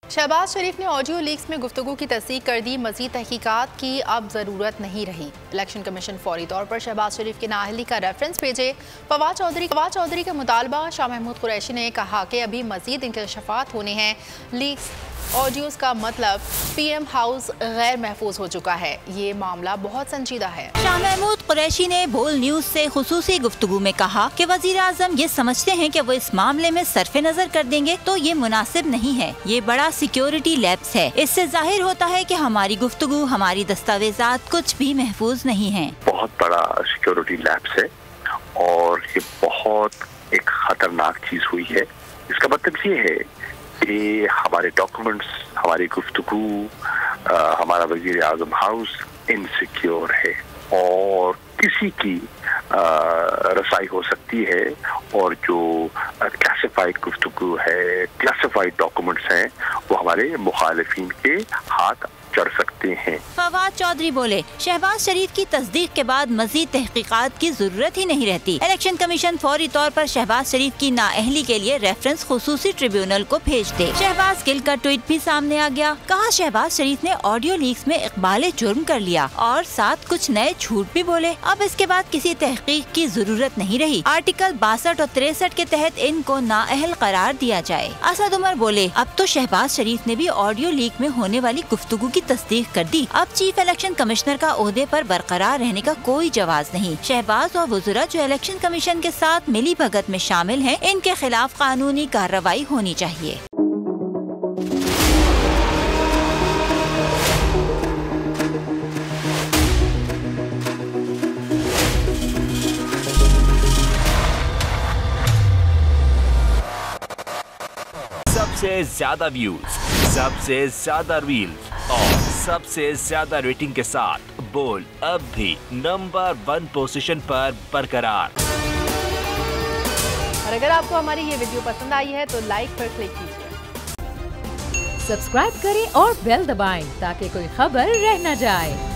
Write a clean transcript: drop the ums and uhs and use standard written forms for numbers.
शहबाज शरीफ ने audio leaks में गुफ्तगू की तस्दीक कर दी। मजीद तहकीकात की अब जरूरत नहीं रही। इलेक्शन कमीशन फौरी तौर पर शहबाज शरीफ की नाअहली का रेफरेंस भेजे। फवाद चौधरी का मुतालबा। शाह महमूद कुरैशी ने कहा कि अभी मजीद इंकशाफात होने हैं। लीक्स ऑडियोज का मतलब पीएम हाउस गैर महफूज हो चुका है। ये मामला बहुत संजीदा है। शाह महमूद कुरैशी ने बोल न्यूज से खुसूसी गुफ्तगू में कहा कि वजीर आजम ये समझते हैं कि वो इस मामले में सरफे नजर कर देंगे तो ये मुनासिब नहीं है। ये बड़ा सिक्योरिटी लैप्स है। इससे जाहिर होता है कि हमारी गुफ्तगू, हमारी दस्तावेजात कुछ भी महफूज नहीं है। बहुत बड़ा सिक्योरिटी लैप्स है और ये बहुत एक खतरनाक चीज हुई है। इसका मतलब ये है कि हमारे डॉक्यूमेंट्स, हमारी गुफ्तगू, हमारा वजीर आजम हाउस इनसिक्योर है और किसी की रसाई हो सकती है और जो क्लासिफाइड गुफ्तगू है, क्लासिफाइड डॉक्यूमेंट्स हैं, वो हमारे मुखालिफिन के हाथ चढ़ सकते हैं। फवाद चौधरी बोले, शहबाज शरीफ की तस्दीक के बाद मजीद तहकीकात की जरूरत ही नहीं रहती। इलेक्शन कमीशन फौरी तौर पर शहबाज शरीफ की नाअहली के लिए रेफरेंस खुसूसी ट्रिब्यूनल को भेज दे। शहबाज गिल का ट्वीट भी सामने आ गया। कहा, शहबाज शरीफ ने ऑडियो लीक्स में इकबाल जुर्म कर लिया और साथ कुछ नए झूठ भी बोले। अब इसके बाद किसी तहकीक की जरूरत नहीं रही। आर्टिकल 62 और 63 के तहत इनको नाअहल करार दिया जाए। असद उमर बोले, अब तो शहबाज शरीफ ने भी ऑडियो लीक में होने वाली गुफ्तगू की तस्दीक कर दी। अब चीफ इलेक्शन कमिश्नर का ओहदे पर बरकरार रहने का कोई जवाज नहीं। शहबाज और वज़रा जो इलेक्शन कमीशन के साथ मिली भगत में शामिल हैं, इनके खिलाफ कानूनी कार्रवाई होनी चाहिए। सबसे ज्यादा व्यूज, सबसे ज्यादा रील्स और सबसे ज्यादा रेटिंग के साथ बोल अब भी नंबर 1 पोजीशन पर बरकरार। और अगर आपको हमारी ये वीडियो पसंद आई है तो लाइक पर क्लिक कीजिए। सब्सक्राइब करें और बेल दबाएं ताकि कोई खबर रह न जाए।